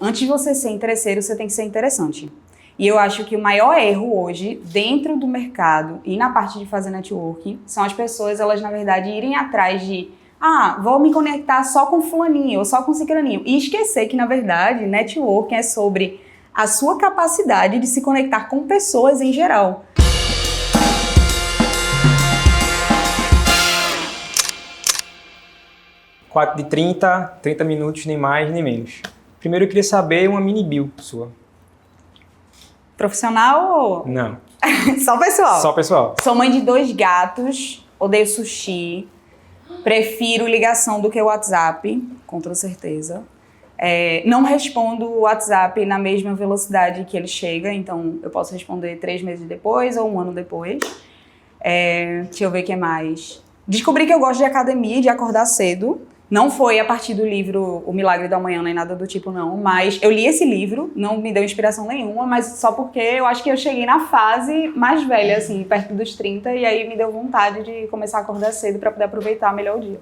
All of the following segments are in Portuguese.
antes de você ser interesseiro, você tem que ser interessante. E eu acho que o maior erro hoje, dentro do mercado e na parte de fazer networking, são as pessoas, elas na verdade irem atrás de vou me conectar só com fulaninho ou só com ciclaninho. E esquecer que na verdade networking é sobre a sua capacidade de se conectar com pessoas em geral. De 30 minutos, nem mais nem menos. Primeiro eu queria saber uma mini bio sua. Profissional ou... Não. Só pessoal? Só pessoal. Sou mãe de 2 gatos, odeio sushi, prefiro ligação do que o WhatsApp, com toda certeza. Não respondo o WhatsApp na mesma velocidade que ele chega, então eu posso responder 3 meses depois ou 1 ano depois. Deixa eu ver o que mais. Descobri que eu gosto de academia e de acordar cedo. Não foi a partir do livro O Milagre do Amanhã, nem nada do tipo não, mas eu li esse livro, não me deu inspiração nenhuma, mas só porque eu acho que eu cheguei na fase mais velha, assim, perto dos 30, e aí me deu vontade de começar a acordar cedo para poder aproveitar melhor o dia.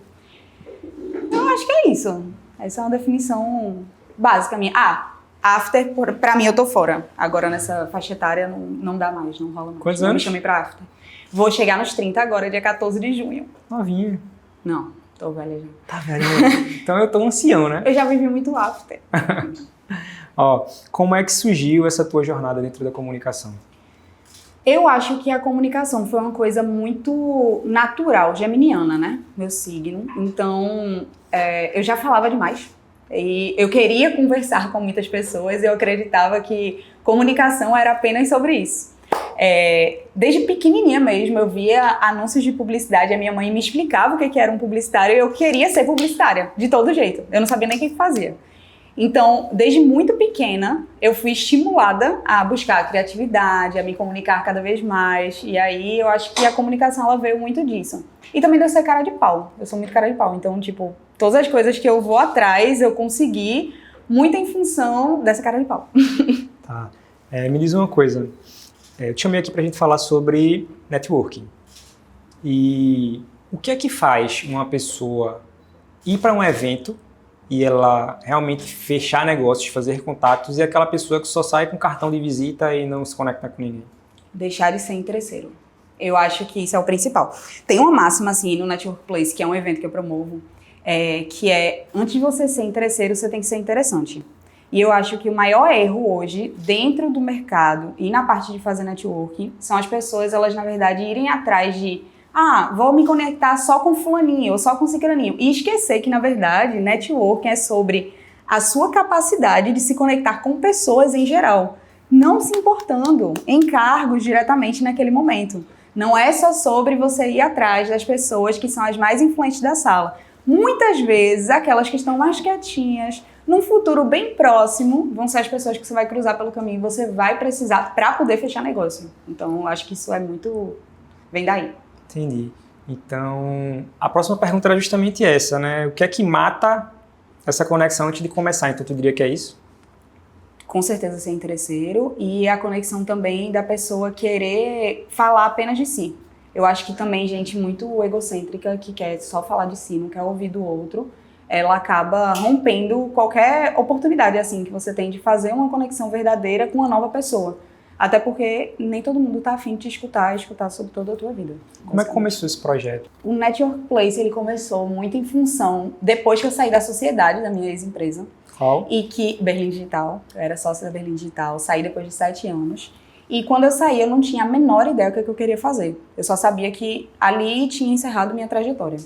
Então, eu acho que é isso. Essa é uma definição básica minha. After, pra mim eu tô fora. Agora nessa faixa etária não dá mais, não rola mais. Quantos anos? Não me chamei pra after. Vou chegar nos 30 agora, dia 14 de junho. Novinha. Não. Tô velha já. Tá velha. Então eu tô ancião, né? Eu já vivi muito after. Como é que surgiu essa tua jornada dentro da comunicação? Eu acho que a comunicação foi uma coisa muito natural, geminiana, né? Meu signo. Então, eu já falava demais. E eu queria conversar com muitas pessoas e eu acreditava que comunicação era apenas sobre isso. Desde pequenininha mesmo, eu via anúncios de publicidade, a minha mãe me explicava o que era um publicitário e eu queria ser publicitária, de todo jeito. Eu não sabia nem o que fazia. Então, desde muito pequena, eu fui estimulada a buscar a criatividade, a me comunicar cada vez mais. E aí, eu acho que a comunicação, ela veio muito disso. E também de eu ser cara de pau. Eu sou muito cara de pau. Então, tipo, todas as coisas que eu vou atrás, eu consegui muito em função dessa cara de pau. Tá. Me diz uma coisa. Eu te chamei aqui pra gente falar sobre networking. E o que é que faz uma pessoa ir para um evento e ela realmente fechar negócios, fazer contatos, e aquela pessoa que só sai com cartão de visita e não se conecta com ninguém? Deixar de ser interesseiro. Eu acho que isso é o principal. Tem uma máxima, assim, no Network Place, que é um evento que eu promovo, que é, antes de você ser interesseiro, você tem que ser interessante. E eu acho que o maior erro hoje, dentro do mercado e na parte de fazer networking, são as pessoas, elas na verdade irem atrás de vou me conectar só com fulaninho ou só com ciclaninho. E esquecer que na verdade networking é sobre a sua capacidade de se conectar com pessoas em geral, não se importando em cargos diretamente naquele momento. Não é só sobre você ir atrás das pessoas que são as mais influentes da sala. Muitas vezes, aquelas que estão mais quietinhas, num futuro bem próximo, vão ser as pessoas que você vai cruzar pelo caminho e você vai precisar para poder fechar negócio. Então, eu acho que isso é muito... vem daí. Entendi. Então, a próxima pergunta era justamente essa, né? O que é que mata essa conexão antes de começar? Então, tu diria que é isso? Com certeza ser interesseiro e a conexão também da pessoa querer falar apenas de si. Eu acho que também gente muito egocêntrica que quer só falar de si, não quer ouvir do outro, ela acaba rompendo qualquer oportunidade assim que você tem de fazer uma conexão verdadeira com uma nova pessoa. Até porque nem todo mundo tá afim de te escutar sobre toda a tua vida. Como é que começou esse projeto? O Network Place, ele começou muito em função, depois que eu saí da sociedade, da minha ex-empresa. Qual? E que, Berlim Digital, eu era sócia da Berlim Digital, saí depois de 7 anos. E quando eu saí, eu não tinha a menor ideia do que eu queria fazer. Eu só sabia que ali tinha encerrado minha trajetória.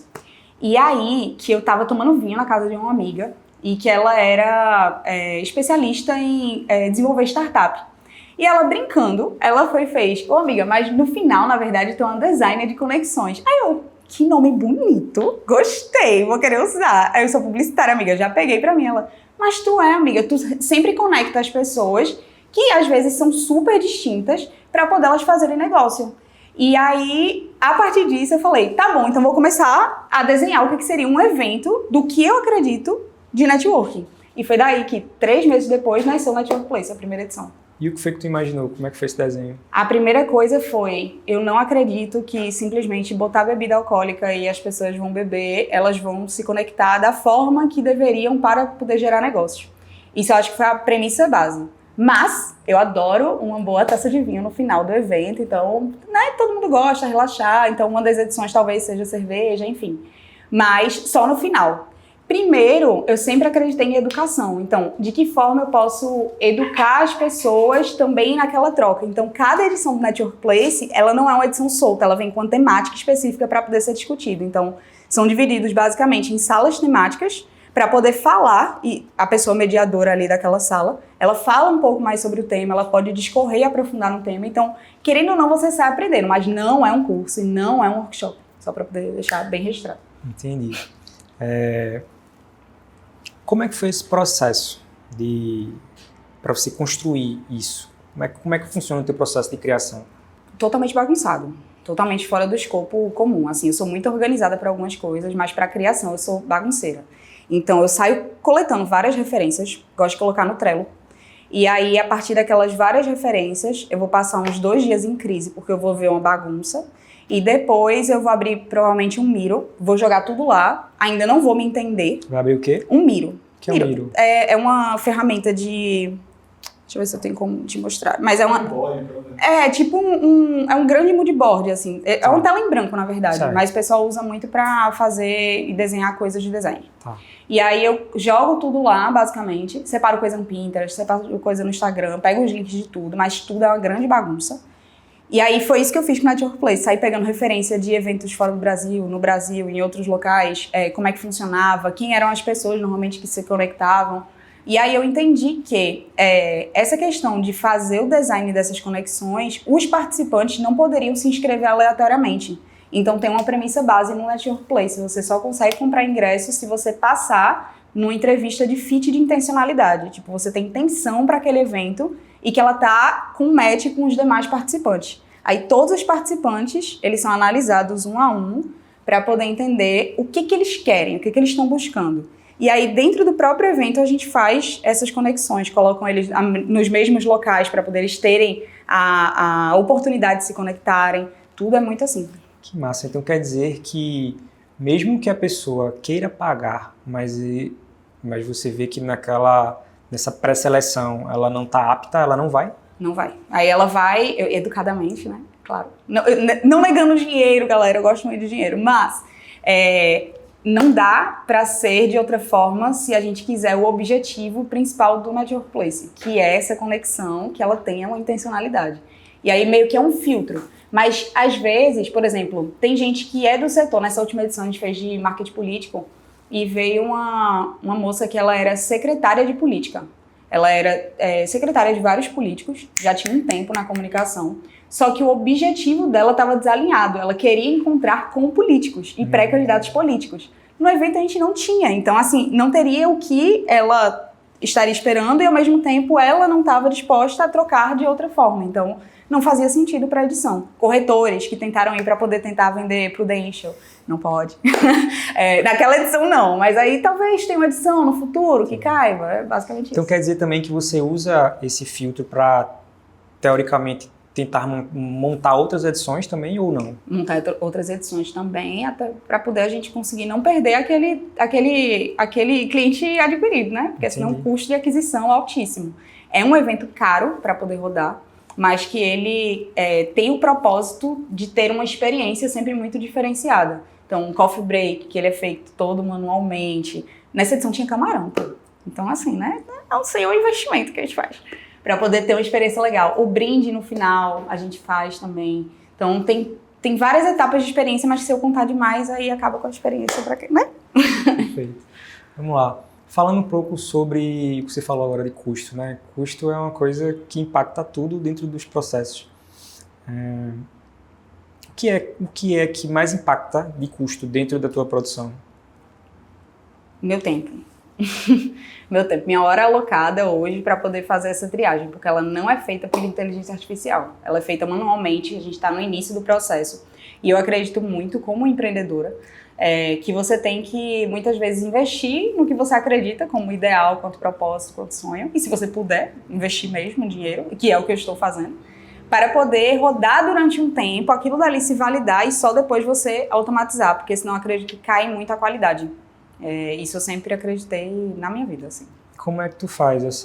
E aí, que eu tava tomando vinho na casa de uma amiga, e que ela era especialista em desenvolver startup. E ela brincando, ela fez, amiga, mas no final, na verdade, tu é uma designer de conexões. Aí eu, que nome bonito, gostei, vou querer usar. Aí eu sou publicitária, amiga, já peguei pra mim. Ela, mas tu amiga, tu sempre conecta as pessoas que às vezes são super distintas pra poder elas fazerem negócio. E aí, a partir disso, eu falei, tá bom, então vou começar a desenhar o que seria um evento do que eu acredito de networking. E foi daí que, 3 meses depois, nasceu o Network Place, a primeira edição. E o que foi que tu imaginou? Como é que foi esse desenho? A primeira coisa foi, eu não acredito que simplesmente botar bebida alcoólica e as pessoas vão beber, elas vão se conectar da forma que deveriam para poder gerar negócios. Isso eu acho que foi a premissa base. Mas eu adoro uma boa taça de vinho no final do evento, então, né, todo mundo gosta, relaxar, então uma das edições talvez seja cerveja, enfim. Mas só no final. Primeiro, eu sempre acreditei em educação. Então, de que forma eu posso educar as pessoas também naquela troca? Então, cada edição do Network Place, ela não é uma edição solta, ela vem com uma temática específica para poder ser discutido. Então, são divididos basicamente em salas temáticas para poder falar, e a pessoa mediadora ali daquela sala, ela fala um pouco mais sobre o tema, ela pode discorrer e aprofundar no tema. Então, querendo ou não, você sai aprendendo, mas não é um curso e não é um workshop. Só para poder deixar bem registrado. Entendi. Como é que foi esse processo para você construir isso? Como é que funciona o teu processo de criação? Totalmente bagunçado, totalmente fora do escopo comum. Assim, eu sou muito organizada para algumas coisas, mas para a criação eu sou bagunceira. Então eu saio coletando várias referências, gosto de colocar no Trello. E aí, a partir daquelas várias referências, eu vou passar uns 2 dias em crise, porque eu vou ver uma bagunça. E depois eu vou abrir provavelmente um Miro, vou jogar tudo lá, ainda não vou me entender. Vai abrir o quê? Um Miro. Que é um Miro? É uma ferramenta de... Deixa eu ver se eu tenho como te mostrar. Mas é uma... É tipo é um grande moodboard, assim. É uma tela em branco, na verdade. Certo. Mas o pessoal usa muito pra fazer e desenhar coisas de design. Tá. E aí eu jogo tudo lá, basicamente. Separo coisa no Pinterest, separo coisa no Instagram, pego os links de tudo, mas tudo é uma grande bagunça. E aí foi isso que eu fiz com o Network Place. Saí pegando referência de eventos fora do Brasil, no Brasil, em outros locais, como é que funcionava, quem eram as pessoas normalmente que se conectavam. E aí eu entendi que essa questão de fazer o design dessas conexões, os participantes não poderiam se inscrever aleatoriamente. Então tem uma premissa base no Network Place, você só consegue comprar ingresso se você passar numa entrevista de fit de intencionalidade. Tipo, você tem intenção para aquele evento e que ela tá com match com os demais participantes. Aí todos os participantes, eles são analisados um a um para poder entender o que eles querem, o que eles estão buscando. E aí, dentro do próprio evento, a gente faz essas conexões, colocam eles nos mesmos locais para poder eles terem a oportunidade de se conectarem. Tudo é muito assim. Que massa. Então quer dizer que mesmo que a pessoa queira pagar, mas você vê que nessa pré-seleção ela não está apta, ela não vai? Não vai. Aí ela vai, educadamente, né? Claro. Não negando dinheiro, galera, eu gosto muito de dinheiro, mas... não dá para ser de outra forma se a gente quiser o objetivo principal do Network Place, que é essa conexão, que ela tenha uma intencionalidade. E aí meio que é um filtro. Mas, às vezes, por exemplo, tem gente que é do setor. Nessa última edição a gente fez de marketing político e veio uma moça que ela era secretária de política. Ela era secretária de vários políticos, já tinha um tempo na comunicação. Só que o objetivo dela estava desalinhado. Ela queria encontrar com políticos e pré-candidatos políticos. No evento a gente não tinha. Então, assim, não teria o que ela estaria esperando e, ao mesmo tempo, ela não estava disposta a trocar de outra forma. Então, não fazia sentido para a edição. Corretores que tentaram ir para poder tentar vender Prudential. Não pode. Naquela edição, não. Mas aí, talvez tenha uma edição no futuro que caiba. É basicamente isso. Então, quer dizer também que você usa esse filtro para, teoricamente, tentar montar outras edições também ou não? Montar outras edições também, até para poder a gente conseguir não perder aquele cliente adquirido, né? Porque senão o custo de aquisição é altíssimo. É um evento caro para poder rodar, mas que ele tem o propósito de ter uma experiência sempre muito diferenciada. Então, um coffee break, que ele é feito todo manualmente. Nessa edição tinha camarão, pô. Então, assim, né? Não sei o investimento que a gente faz para poder ter uma experiência legal. O brinde no final a gente faz também. Então tem várias etapas de experiência, mas se eu contar demais, aí acaba com a experiência para quem, né? Perfeito. Vamos lá. Falando um pouco sobre o que você falou agora de custo, né? Custo é uma coisa que impacta tudo dentro dos processos. O que é que mais impacta de custo dentro da tua produção? Meu tempo. Minha hora alocada hoje para poder fazer essa triagem, porque ela não é feita por inteligência artificial, ela é feita manualmente, a gente está no início do processo. E eu acredito muito, como empreendedora, que você tem que, muitas vezes, investir no que você acredita como ideal, quanto propósito, quanto sonho, e se você puder, investir mesmo dinheiro, que é o que eu estou fazendo, para poder rodar durante um tempo, aquilo dali se validar e só depois você automatizar, porque senão eu acredito que cai muito a qualidade. Isso eu sempre acreditei na minha vida, assim. como é que tu faz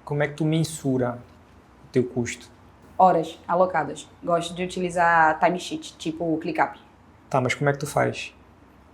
como é que tu mensura o teu custo? Horas alocadas. Gosto de utilizar timesheet, tipo o ClickUp. Tá, mas como é que tu faz?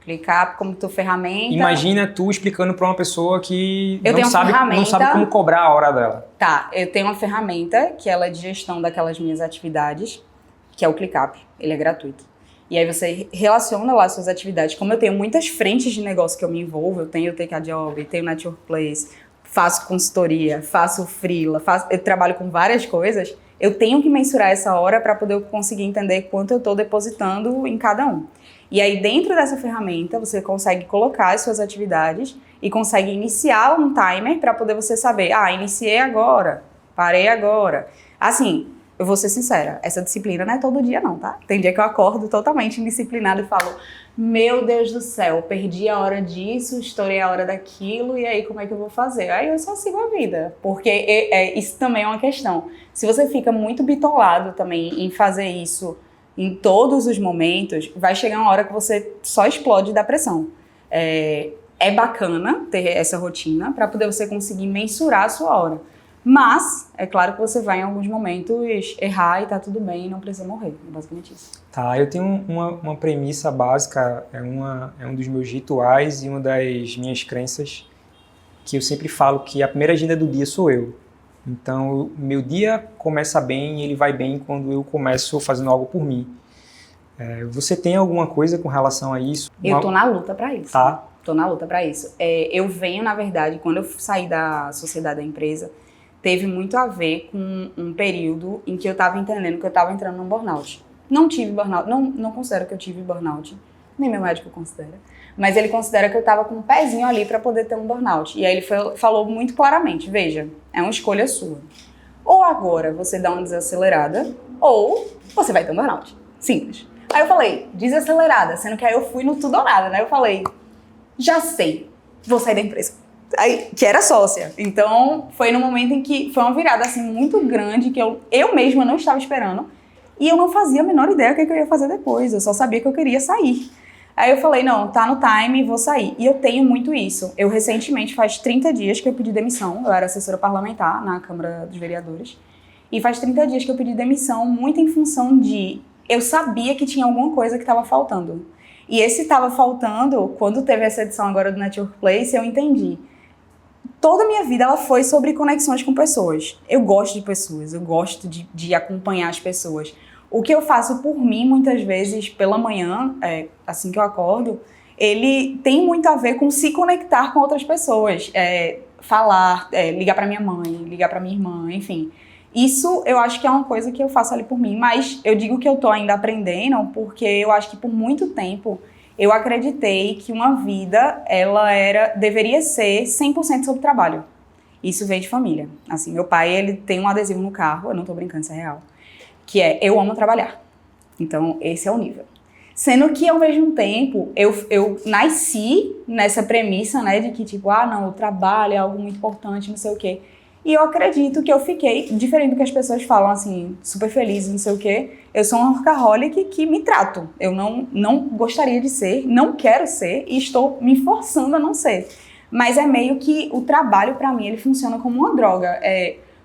ClickUp como tua ferramenta. Imagina tu explicando para uma pessoa que Eu tenho não sabe como cobrar a hora dela. Tá, eu tenho uma ferramenta que ela é de gestão daquelas minhas atividades, que é o ClickUp. Ele é gratuito. E aí você relaciona lá suas atividades. Como eu tenho muitas frentes de negócio que eu me envolvo, eu tenho o Take a Job, tenho o Network Place, faço consultoria, faço freela, eu trabalho com várias coisas, eu tenho que mensurar essa hora para poder conseguir entender quanto eu estou depositando em cada um. E aí, dentro dessa ferramenta, você consegue colocar as suas atividades e consegue iniciar um timer para poder você saber, iniciei agora, parei agora. Assim, eu vou ser sincera, essa disciplina não é todo dia não, tá? Tem dia que eu acordo totalmente indisciplinada e falo, meu Deus do céu, perdi a hora disso, estourei a hora daquilo, e aí como é que eu vou fazer? Aí eu só sigo a vida, porque isso também é uma questão. Se você fica muito bitolado também em fazer isso em todos os momentos, vai chegar uma hora que você só explode da pressão. É bacana ter essa rotina para poder você conseguir mensurar a sua hora. Mas, é claro que você vai em alguns momentos errar e tá tudo bem, não precisa morrer. É basicamente isso. Tá, eu tenho uma premissa básica, é um dos meus rituais e uma das minhas crenças, que eu sempre falo que a primeira agenda do dia sou eu. Então, meu dia começa bem e ele vai bem quando eu começo fazendo algo por mim. Você tem alguma coisa com relação a isso? Eu tô na luta pra isso. Tá. Tô na luta pra isso. Eu venho, na verdade, quando eu saí da sociedade da empresa, teve muito a ver com um período em que eu tava entendendo que eu tava entrando num burnout. Não tive burnout, não considero que eu tive burnout, nem meu médico considera, mas ele considera que eu tava com um pezinho ali para poder ter um burnout. E aí ele falou muito claramente, veja, é uma escolha sua. Ou agora você dá uma desacelerada, ou você vai ter um burnout. Simples. Aí eu falei, desacelerada, sendo que aí eu fui no tudo ou nada, né? Eu falei, já sei, vou sair da empresa. Aí, que era sócia. Então, foi num momento em que foi uma virada assim muito grande que eu mesma não estava esperando e eu não fazia a menor ideia do que eu ia fazer depois. Eu só sabia que eu queria sair. Aí eu falei, não, tá no time, vou sair. E eu tenho muito isso. Eu recentemente, faz 30 dias que eu pedi demissão. Eu era assessora parlamentar na Câmara dos Vereadores. E faz 30 dias que eu pedi demissão muito em função de... Eu sabia que tinha alguma coisa que estava faltando. E esse estava faltando, quando teve essa edição agora do Network Place, eu entendi. Toda a minha vida ela foi sobre conexões com pessoas. Eu gosto de pessoas, eu gosto de acompanhar as pessoas. O que eu faço por mim, muitas vezes, pela manhã, assim que eu acordo, ele tem muito a ver com se conectar com outras pessoas. Falar, ligar para minha mãe, ligar para minha irmã, enfim. Isso eu acho que é uma coisa que eu faço ali por mim, mas eu digo que eu tô ainda aprendendo, porque eu acho que por muito tempo eu acreditei que uma vida, deveria ser 100% sobre trabalho. Isso veio de família. Assim, meu pai, ele tem um adesivo no carro, eu não tô brincando, isso é real, que é, eu amo trabalhar. Então, esse é o nível. Sendo que, ao mesmo tempo, eu nasci nessa premissa, né, de que, tipo, não, o trabalho é algo muito importante, não sei o quê. E eu acredito que eu fiquei, diferente do que as pessoas falam, assim, super feliz, não sei o quê, eu sou uma workaholic que me trato. Eu não gostaria de ser, não quero ser e estou me forçando a não ser. Mas é meio que o trabalho, pra mim, ele funciona como uma droga.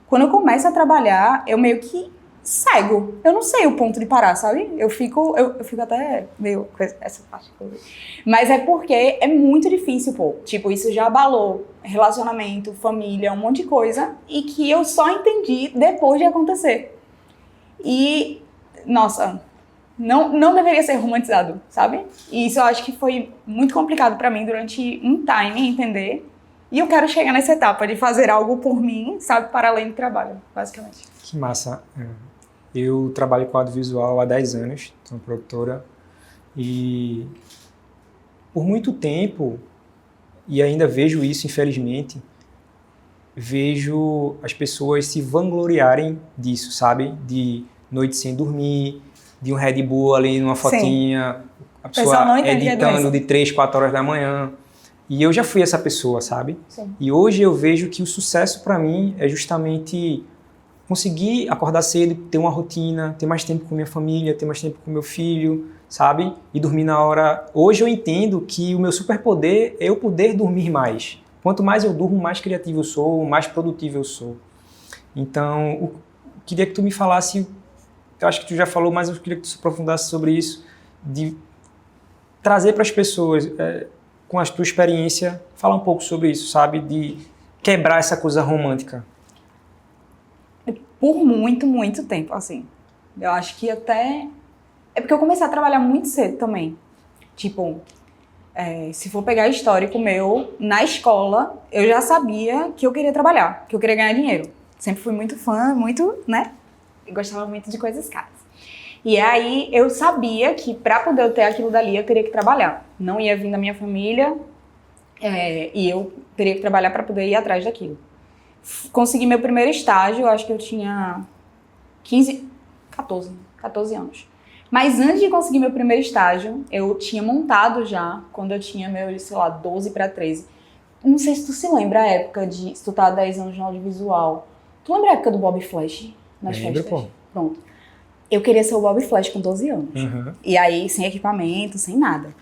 Quando eu começo a trabalhar, eu meio que cego. Eu não sei o ponto de parar, sabe? Eu fico até meio... Essa parte que eu vi. Mas é porque é muito difícil, pô. Tipo, isso já abalou relacionamento, família, um monte de coisa. E que eu só entendi depois de acontecer. E, nossa, não deveria ser romantizado, sabe? E isso eu acho que foi muito complicado pra mim durante um time entender. E eu quero chegar nessa etapa de fazer algo por mim, sabe? Para além do trabalho, basicamente. Que massa. Eu trabalho com audiovisual há 10 anos, sou produtora, e por muito tempo, e ainda vejo isso, infelizmente, vejo as pessoas se vangloriarem disso, sabe? De noite sem dormir, de um Red Bull ali numa fotinha, a pessoa editando de 3, 4 horas da manhã. E eu já fui essa pessoa, sabe? Sim. E hoje eu vejo que o sucesso para mim é justamente conseguir acordar cedo, ter uma rotina, ter mais tempo com minha família, ter mais tempo com meu filho, sabe? E dormir na hora. Hoje eu entendo que o meu superpoder é eu poder dormir mais. quanto mais eu durmo, mais criativo eu sou, mais produtivo eu sou. Então, queria que tu me falasse, eu acho que tu já falou, mas eu queria que tu se aprofundasse sobre isso, de trazer para as pessoas, com a tua experiência, falar um pouco sobre isso, sabe? De quebrar essa coisa romântica. Por muito, muito tempo, assim. Eu acho que até... É porque eu comecei a trabalhar muito cedo também. Tipo, se for pegar histórico meu, na escola, eu já sabia que eu queria trabalhar, que eu queria ganhar dinheiro. Sempre fui muito fã, muito, né? Eu gostava muito de coisas caras. E aí, eu sabia que pra poder eu ter aquilo dali, eu teria que trabalhar. Não ia vir da minha família, e eu teria que trabalhar pra poder ir atrás daquilo. Consegui meu primeiro estágio, eu acho que eu tinha 14 anos. Mas antes de conseguir meu primeiro estágio, eu tinha montado já, quando eu tinha meus, sei lá, 12 para 13. Não sei se tu se lembra a época de, se tu tá há 10 anos no audiovisual. Tu lembra a época do Bob Flash nas festas? Pô. Pronto. Eu queria ser o Bob Flash com 12 anos. Uhum. E aí, sem equipamento, sem nada.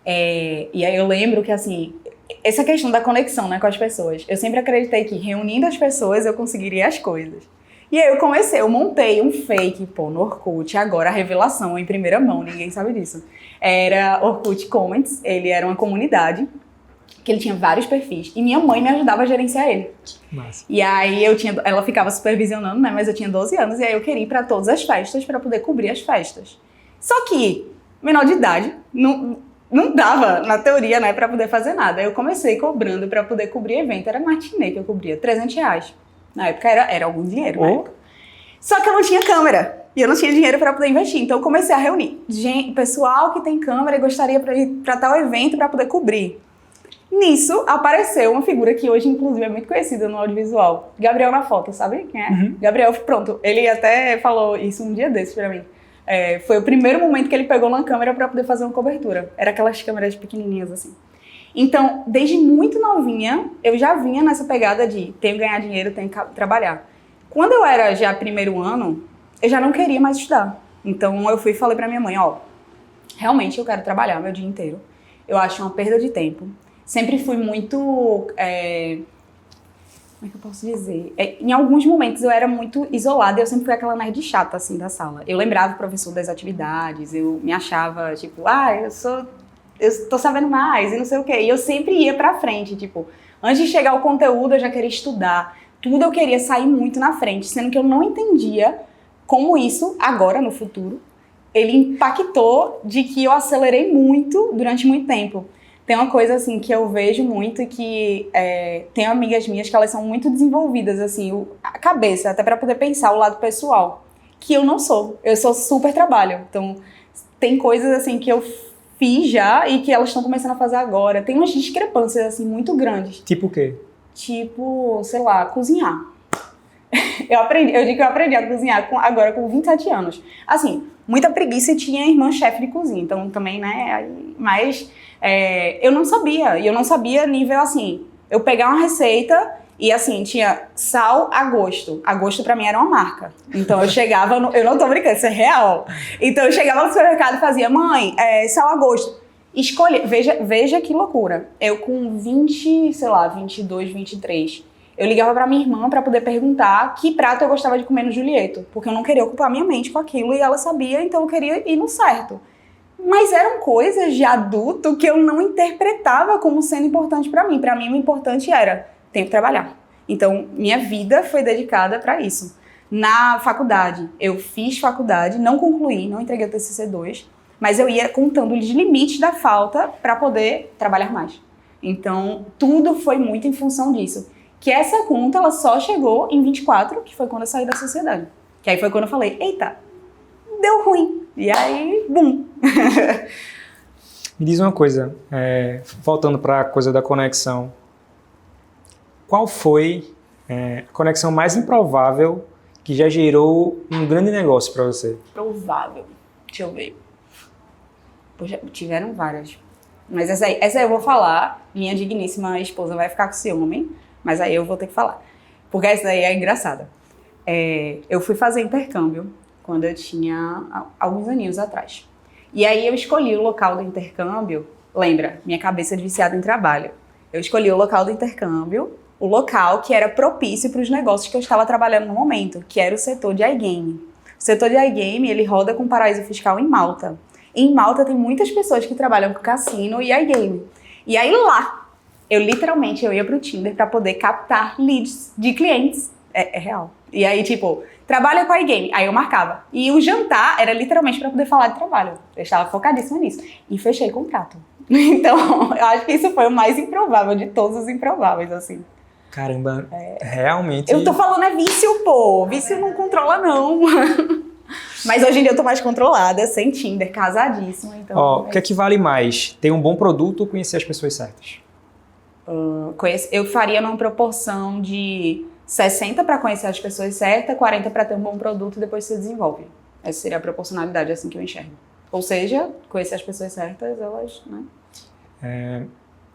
E aí eu lembro que, assim, essa questão da conexão, né, com as pessoas. Eu sempre acreditei que reunindo as pessoas eu conseguiria as coisas. E aí eu montei um fake, no Orkut, agora a revelação em primeira mão, ninguém sabe disso. Era Orkut Comments, ele era uma comunidade, que ele tinha vários perfis, e minha mãe me ajudava a gerenciar ele. Massa. E aí ela ficava supervisionando, né, mas eu tinha 12 anos, e aí eu queria ir pra todas as festas para poder cobrir as festas. Só que, menor de idade, não dava, na teoria, né, pra poder fazer nada. Eu comecei cobrando pra poder cobrir evento, era matinê que eu cobria, R$300. Na época era algum dinheiro, na época. Só que eu não tinha câmera, e eu não tinha dinheiro pra poder investir, então eu comecei a reunir pessoal que tem câmera e gostaria pra ir pra tal evento pra poder cobrir. Nisso, apareceu uma figura que hoje, inclusive, é muito conhecida no audiovisual. Gabriel na foto, sabe quem é? Uhum. Gabriel, pronto, ele até falou isso um dia desses pra mim. Foi o primeiro momento que ele pegou uma câmera pra poder fazer uma cobertura. Era aquelas câmeras pequenininhas assim. Então, desde muito novinha, eu já vinha nessa pegada de tenho que ganhar dinheiro, tenho que trabalhar. Quando eu era já primeiro ano, eu já não queria mais estudar. Então, eu fui e falei pra minha mãe, realmente eu quero trabalhar meu dia inteiro. Eu acho uma perda de tempo. Sempre fui muito... como é que eu posso dizer? Em alguns momentos eu era muito isolada, eu sempre fui aquela nerd chata, assim, da sala. Eu lembrava o professor das atividades, eu me achava, tipo, eu tô sabendo mais e não sei o quê. E eu sempre ia pra frente, tipo, antes de chegar o conteúdo eu já queria estudar. Tudo eu queria sair muito na frente, sendo que eu não entendia como isso, agora, no futuro, ele impactou de que eu acelerei muito durante muito tempo. Tem uma coisa, assim, que eu vejo muito e que tem amigas minhas que elas são muito desenvolvidas, assim, a cabeça, até pra poder pensar o lado pessoal, que eu não sou. Eu sou super trabalho. Então, tem coisas, assim, que eu fiz já e que elas estão começando a fazer agora. Tem umas discrepâncias, assim, muito grandes. Tipo o quê? Tipo, sei lá, cozinhar. Eu digo que eu aprendi a cozinhar agora com 27 anos. Assim, muita preguiça e tinha irmã chefe de cozinha, então também, né, mas eu não sabia, e eu não sabia nível assim, eu pegar uma receita e assim, tinha sal a gosto. A gosto pra mim era uma marca. Então eu chegava, eu não tô brincando, isso é real. Então eu chegava no supermercado e fazia, mãe, sal a gosto. Escolhe, veja que loucura. Eu com 22, 23, eu ligava pra minha irmã pra poder perguntar que prato eu gostava de comer no Julieto, porque eu não queria ocupar minha mente com aquilo e ela sabia, então eu queria ir no certo. Mas eram coisas de adulto que eu não interpretava como sendo importante pra mim. Pra mim o importante era, tenho que trabalhar. Então minha vida foi dedicada pra isso. Na faculdade, eu fiz faculdade, não concluí, não entreguei o TCC2, mas eu ia contando os limites da falta para poder trabalhar mais. Então, tudo foi muito em função disso. Que essa conta, ela só chegou em 24, que foi quando eu saí da sociedade. Que aí foi quando eu falei, eita, deu ruim. E aí, bum. Me diz uma coisa, voltando para a coisa da conexão. Qual foi a conexão mais improvável que já gerou um grande negócio para você? Provável. Deixa eu ver. Poxa, tiveram várias. Mas essa aí eu vou falar. Minha digníssima esposa vai ficar com ciúme, mas aí eu vou ter que falar. Porque essa daí é engraçada. Eu fui fazer intercâmbio quando eu tinha alguns aninhos atrás. E aí eu escolhi o local do intercâmbio. Lembra, minha cabeça de viciada em trabalho. Eu escolhi o local do intercâmbio, o local que era propício para os negócios que eu estava trabalhando no momento, que era o setor de iGame. O setor de iGame, ele roda com paraíso fiscal em Malta. Em Malta tem muitas pessoas que trabalham com cassino e iGame. E aí lá, eu ia pro Tinder para poder captar leads de clientes. É real. E aí, tipo, trabalha com iGame. Aí eu marcava. E o jantar era literalmente para poder falar de trabalho. Eu estava focadíssima nisso. E fechei contrato. Então, eu acho que isso foi o mais improvável de todos os improváveis, assim. Caramba, realmente... Eu tô falando é vício, pô. Vício não controla, não. Mas hoje em dia eu tô mais controlada, sem Tinder, casadíssima. Então, o que é que vale mais? Ter um bom produto ou conhecer as pessoas certas? Eu faria numa proporção de 60 para conhecer as pessoas certas, 40 para ter um bom produto e depois se desenvolve. Essa seria a proporcionalidade assim que eu enxergo. Ou seja, conhecer as pessoas certas, elas, né?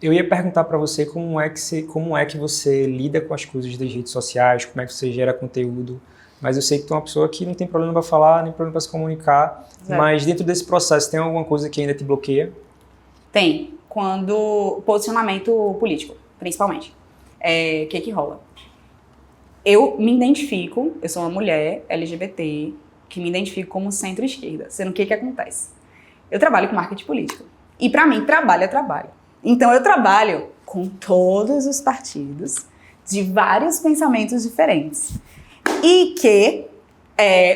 Eu ia perguntar para você como é que você lida com as coisas das redes sociais, como é que você gera conteúdo, mas eu sei que tu é uma pessoa que não tem problema para falar, nem problema para se comunicar, mas dentro desse processo tem alguma coisa que ainda te bloqueia? Tem. Posicionamento político, principalmente. O que rola? Eu me identifico, eu sou uma mulher LGBT, que me identifico como centro-esquerda. Sendo o que acontece? Eu trabalho com marketing político. E para mim, trabalho é trabalho. Então eu trabalho com todos os partidos, de vários pensamentos diferentes. E que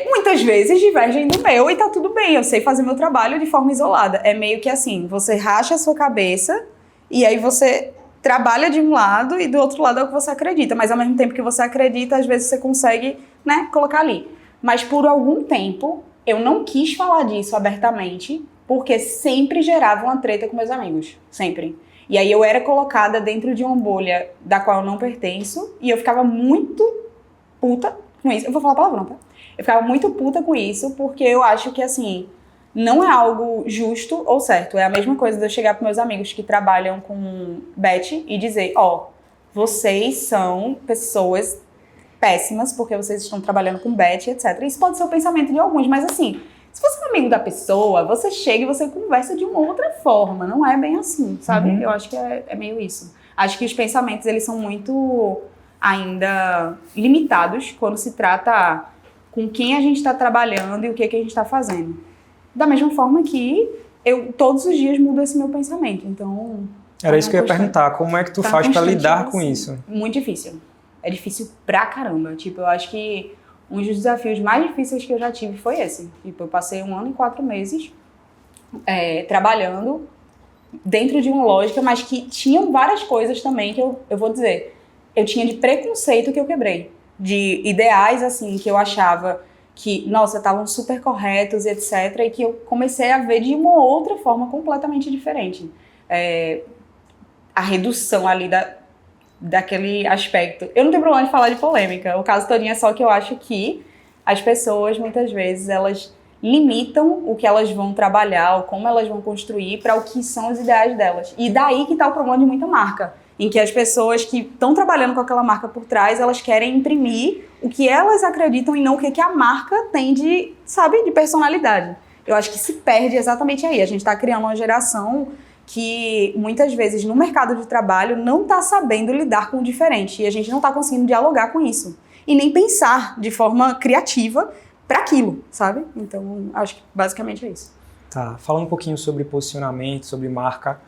muitas vezes divergem do meu e tá tudo bem, eu sei fazer meu trabalho de forma isolada. É meio que assim, você racha a sua cabeça e aí você trabalha de um lado e do outro lado é o que você acredita. Mas ao mesmo tempo que você acredita, às vezes você consegue, né, colocar ali. Mas por algum tempo, eu não quis falar disso abertamente, porque sempre gerava uma treta com meus amigos. Sempre. E aí eu era colocada dentro de uma bolha da qual eu não pertenço, e eu ficava muito puta com isso. Eu vou falar palavrão, tá? Eu ficava muito puta com isso, porque eu acho que, assim, não é algo justo ou certo. É a mesma coisa de eu chegar para meus amigos que trabalham com bet e dizer, vocês são pessoas péssimas porque vocês estão trabalhando com bet, etc. Isso pode ser o pensamento de alguns, mas assim, se você é amigo da pessoa, você chega e você conversa de uma outra forma, não é bem assim, sabe? Uhum. Eu acho que é meio isso. Acho que os pensamentos, eles são muito ainda limitados quando se trata com quem a gente está trabalhando e o que a gente está fazendo. Da mesma forma que eu todos os dias mudo esse meu pensamento, então... Era isso que eu ia perguntar, como é que tu faz para lidar com assim. isso? Muito difícil. É difícil pra caramba. Tipo, eu acho que um dos desafios mais difíceis que eu já tive foi esse. Tipo, eu passei 1 ano e 4 meses trabalhando dentro de uma lógica, mas que tinham várias coisas também que eu vou dizer, eu tinha de preconceito que eu quebrei. De ideais, assim, que eu achava que, nossa, estavam super corretos, etc. E que eu comecei a ver de uma outra forma completamente diferente. A redução ali daquele aspecto. Eu não tenho problema de falar de polêmica. O caso todinho é só que eu acho que as pessoas, muitas vezes, elas limitam o que elas vão trabalhar, ou como elas vão construir para o que são os ideais delas. E daí que está o problema de muita marca, em que as pessoas que estão trabalhando com aquela marca por trás, elas querem imprimir o que elas acreditam e não o que a marca tem de, sabe, de personalidade. Eu acho que se perde exatamente aí. A gente está criando uma geração que muitas vezes no mercado de trabalho não está sabendo lidar com o diferente e a gente não está conseguindo dialogar com isso e nem pensar de forma criativa para aquilo, sabe? Então, acho que basicamente é isso. Tá, falando um pouquinho sobre posicionamento, sobre marca,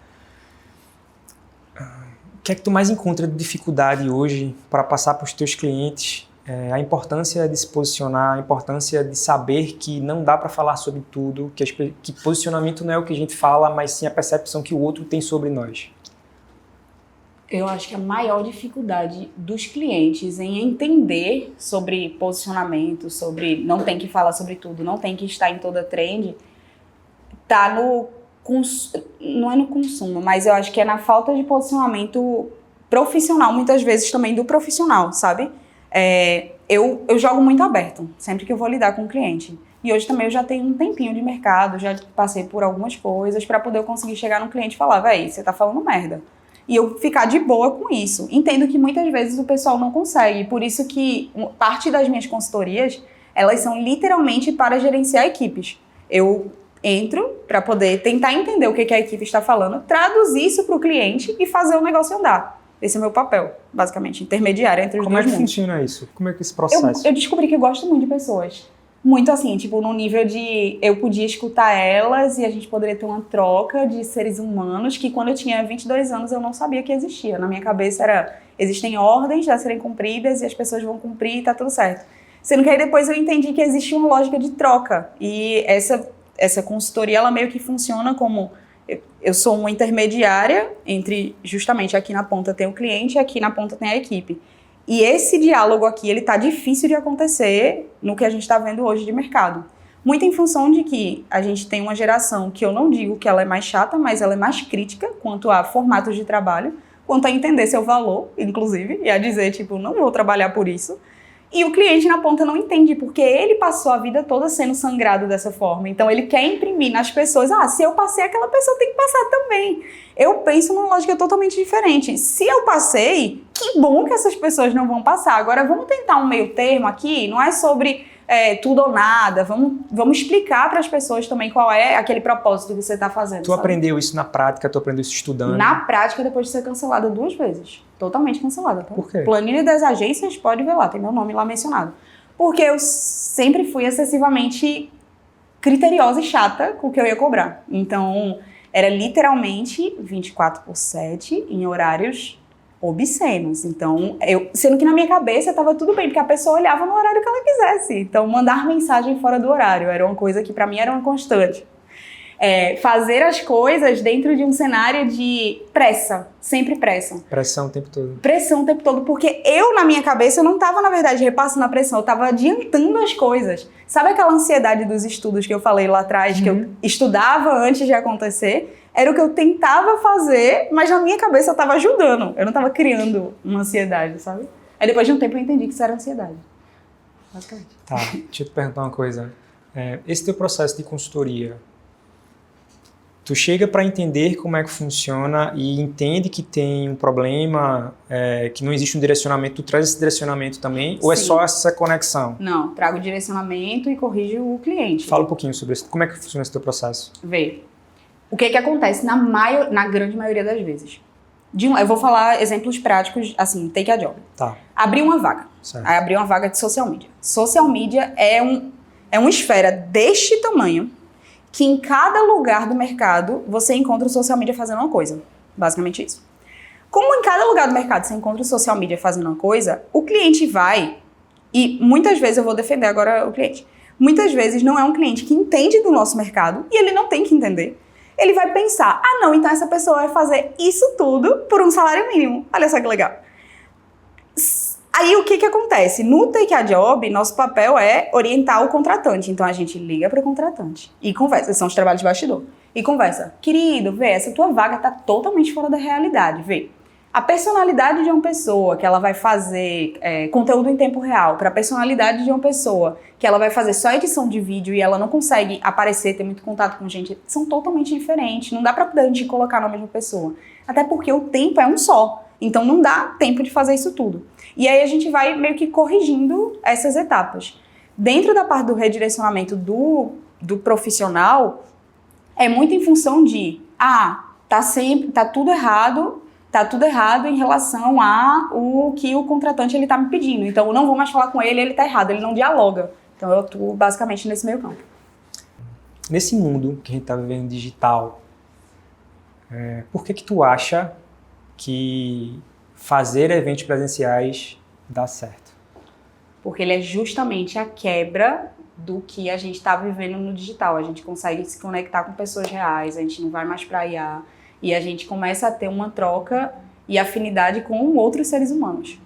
o que é que tu mais encontra de dificuldade hoje para passar para os teus clientes? A importância de se posicionar, a importância de saber que não dá para falar sobre tudo, que posicionamento não é o que a gente fala, mas sim a percepção que o outro tem sobre nós. Eu acho que a maior dificuldade dos clientes em entender sobre posicionamento, sobre não tem que falar sobre tudo, não tem que estar em toda trend, tá não é no consumo, mas eu acho que é na falta de posicionamento profissional, muitas vezes também do profissional, sabe? Eu jogo muito aberto, sempre que eu vou lidar com o cliente. E hoje também eu já tenho um tempinho de mercado, já passei por algumas coisas para poder eu conseguir chegar no cliente e falar, véi, você tá falando merda. E eu ficar de boa com isso. Entendo que muitas vezes o pessoal não consegue, por isso que parte das minhas consultorias, elas são literalmente para gerenciar equipes. Eu entro para poder tentar entender o que a equipe está falando, traduzir isso para o cliente e fazer o negócio andar. Esse é o meu papel, basicamente, intermediário entre os dois mundos. Como é que funciona isso? Como é que esse processo? Eu descobri que eu gosto muito de pessoas. Muito assim, tipo, no nível de eu podia escutar elas e a gente poderia ter uma troca de seres humanos que quando eu tinha 22 anos eu não sabia que existia. Na minha cabeça era, existem ordens a serem cumpridas e as pessoas vão cumprir e tá tudo certo. Sendo que aí depois eu entendi que existe uma lógica de troca. E essa consultoria, ela meio que funciona como... Eu sou uma intermediária entre, justamente, aqui na ponta tem o cliente e aqui na ponta tem a equipe. E esse diálogo aqui, ele tá difícil de acontecer no que a gente está vendo hoje de mercado. Muito em função de que a gente tem uma geração que eu não digo que ela é mais chata, mas ela é mais crítica quanto a formatos de trabalho, quanto a entender seu valor, inclusive, e a dizer, tipo, não vou trabalhar por isso. E o cliente na ponta não entende, porque ele passou a vida toda sendo sangrado dessa forma. Então ele quer imprimir nas pessoas, se eu passei, aquela pessoa tem que passar também. Eu penso numa lógica totalmente diferente. Se eu passei, que bom que essas pessoas não vão passar. Agora vamos tentar um meio termo aqui, não é sobre tudo ou nada. Vamos explicar para as pessoas também qual é aquele propósito que você está fazendo. Tu aprendeu isso na prática, tu aprendeu isso estudando? Na prática, depois de ser cancelada 2 vezes. Totalmente cancelada. Tá? Por quê? Planilha das agências, pode ver lá, tem meu nome lá mencionado. Porque eu sempre fui excessivamente criteriosa e chata com o que eu ia cobrar. Então, era literalmente 24/7 em horários obscenos. Então, sendo que na minha cabeça estava tudo bem, porque a pessoa olhava no horário que ela quisesse. Então, mandar mensagem fora do horário era uma coisa que para mim era uma constante. Fazer as coisas dentro de um cenário de pressa, sempre pressa. Pressão o tempo todo. Pressão o tempo todo, porque eu, na minha cabeça, eu não estava, na verdade, repassando a pressão, eu estava adiantando as coisas. Sabe aquela ansiedade dos estudos que eu falei lá atrás, que eu estudava antes de acontecer? Era o que eu tentava fazer, mas na minha cabeça eu estava ajudando, eu não estava criando uma ansiedade, sabe? Aí depois de um tempo eu entendi que isso era ansiedade, basicamente. Tá, deixa eu te perguntar uma coisa. Esse teu processo de consultoria, tu chega para entender como é que funciona e entende que tem um problema, que não existe um direcionamento, tu traz esse direcionamento também? Ou é só essa conexão? Não, trago direcionamento e corrijo o cliente. Fala um pouquinho sobre isso. Como é que funciona esse teu processo? Vê, o que acontece na grande maioria das vezes? Eu vou falar exemplos práticos, assim, take a job. Tá. Abrir uma vaga. Certo. Aí abrir uma vaga de social media. Social media é uma esfera deste tamanho, que em cada lugar do mercado você encontra o social media fazendo uma coisa. Basicamente isso. Como em cada lugar do mercado você encontra o social media fazendo uma coisa, o cliente vai, e muitas vezes eu vou defender agora o cliente, muitas vezes não é um cliente que entende do nosso mercado e ele não tem que entender. Ele vai pensar, não, então essa pessoa vai fazer isso tudo por um salário mínimo. Olha só que legal. Aí o que acontece? No Take a Job, nosso papel é orientar o contratante. Então a gente liga para o contratante e conversa. Esses são os trabalhos de bastidor. E conversa. Querido, vê, essa tua vaga está totalmente fora da realidade. Vê, a personalidade de uma pessoa que ela vai fazer conteúdo em tempo real, para a personalidade de uma pessoa que ela vai fazer só edição de vídeo e ela não consegue aparecer, ter muito contato com gente, são totalmente diferentes. Não dá para a gente colocar na mesma pessoa. Até porque o tempo é um só. Então não dá tempo de fazer isso tudo. E aí a gente vai meio que corrigindo essas etapas. Dentro da parte do redirecionamento do profissional, é muito em função de, tá tudo errado em relação a o que o contratante ele tá me pedindo. Então eu não vou mais falar com ele tá errado, ele não dialoga. Então eu atuo basicamente nesse meio campo. Nesse mundo que a gente tá vivendo digital, por que tu acha que fazer eventos presenciais dá certo? Porque ele é justamente a quebra do que a gente está vivendo no digital. A gente consegue se conectar com pessoas reais, a gente não vai mais para IA e a gente começa a ter uma troca e afinidade com outros seres humanos.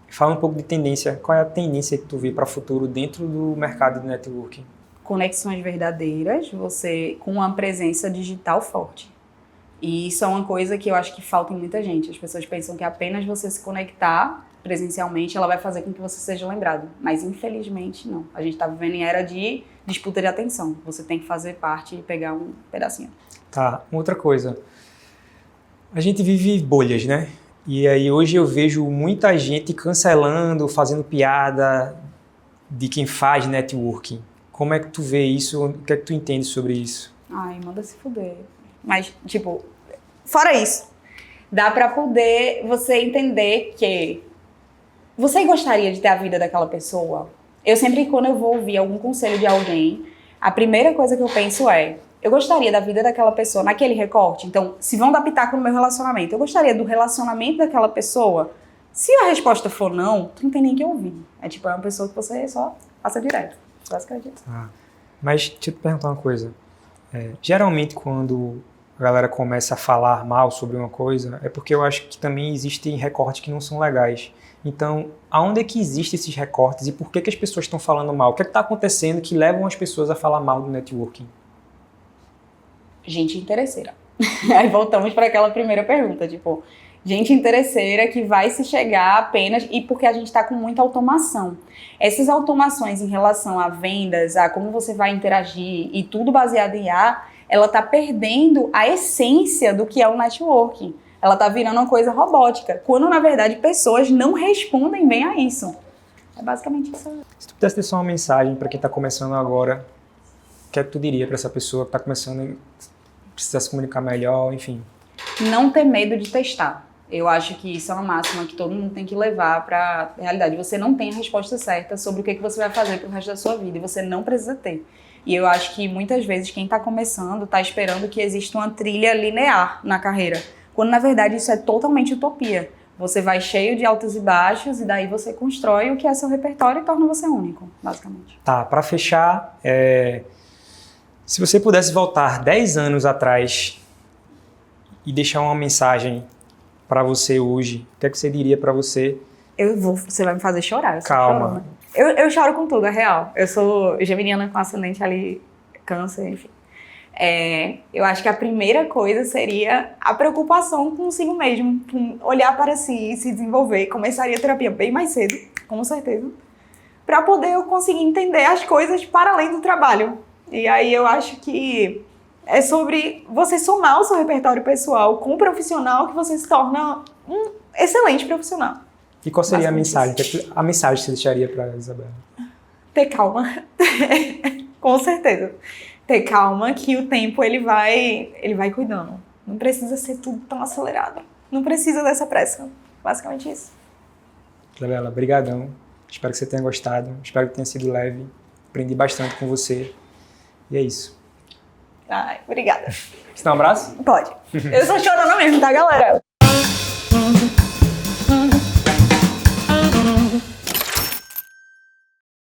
Fala um pouco de tendência. Qual é a tendência que tu vê para o futuro dentro do mercado de networking? Conexões verdadeiras, você com uma presença digital forte. E isso é uma coisa que eu acho que falta em muita gente. As pessoas pensam que apenas você se conectar presencialmente, ela vai fazer com que você seja lembrado. Mas, infelizmente, não. A gente está vivendo em era de disputa de atenção. Você tem que fazer parte e pegar um pedacinho. Tá, outra coisa. A gente vive bolhas, né? E aí hoje eu vejo muita gente cancelando, fazendo piada de quem faz networking. Como é que tu vê isso? O que é que tu entende sobre isso? Ai, manda se fuder. Mas, tipo, fora isso, dá pra poder você entender que você gostaria de ter a vida daquela pessoa? Eu sempre, quando eu vou ouvir algum conselho de alguém, a primeira coisa que eu penso é, eu gostaria da vida daquela pessoa naquele recorte? Então, se vão dar pitaco no meu relacionamento, eu gostaria do relacionamento daquela pessoa? Se a resposta for não, tu não tem nem que ouvir. É tipo, é uma pessoa que você só passa direto. Basicamente isso. Mas deixa eu te perguntar uma coisa. Geralmente, quando a galera começa a falar mal sobre uma coisa, é porque eu acho que também existem recortes que não são legais. Então, aonde é que existem esses recortes e por que as pessoas estão falando mal? O que é que está acontecendo que levam as pessoas a falar mal do networking? Gente interesseira. Aí voltamos para aquela primeira pergunta, tipo, gente interesseira que vai se chegar apenas e porque a gente está com muita automação. Essas automações em relação a vendas, a como você vai interagir e tudo baseado em IA, ela está perdendo a essência do que é o networking. Ela está virando uma coisa robótica, quando na verdade pessoas não respondem bem a isso. É basicamente isso. Se tu pudesse deixar uma mensagem para quem está começando agora, o que é que tu diria para essa pessoa que está começando, precisa se comunicar melhor, enfim? Não ter medo de testar. Eu acho que isso é uma máxima que todo mundo tem que levar para a realidade. Você não tem a resposta certa sobre o que você vai fazer pro resto da sua vida e você não precisa ter. E eu acho que muitas vezes quem está começando está esperando que exista uma trilha linear na carreira, quando na verdade isso é totalmente utopia. Você vai cheio de altos e baixos e daí você constrói o que é seu repertório e torna você único, basicamente. Tá, para fechar, se você pudesse voltar 10 anos atrás e deixar uma mensagem para você hoje, o que é que você diria para você? Você vai me fazer chorar. Eu Calma. Eu choro com tudo, é real. Eu sou geminiana com ascendente ali, câncer, enfim. Eu acho que a primeira coisa seria a preocupação consigo mesmo, com olhar para si, se desenvolver. Começaria a terapia bem mais cedo, com certeza, para poder eu conseguir entender as coisas para além do trabalho. E aí eu acho que é sobre você somar o seu repertório pessoal com o profissional que você se torna um excelente profissional. E qual seria a mensagem? A mensagem que você deixaria para a Isabela? Ter calma. Com certeza. Ter calma que o tempo ele vai cuidando. Não precisa ser tudo tão acelerado. Não precisa dessa pressa. Basicamente isso. Isabela, brigadão. Espero que você tenha gostado. Espero que tenha sido leve. Aprendi bastante com você. E é isso. Ai, obrigada. Você dá um abraço? Pode. Eu sou chorona mesmo, tá, galera?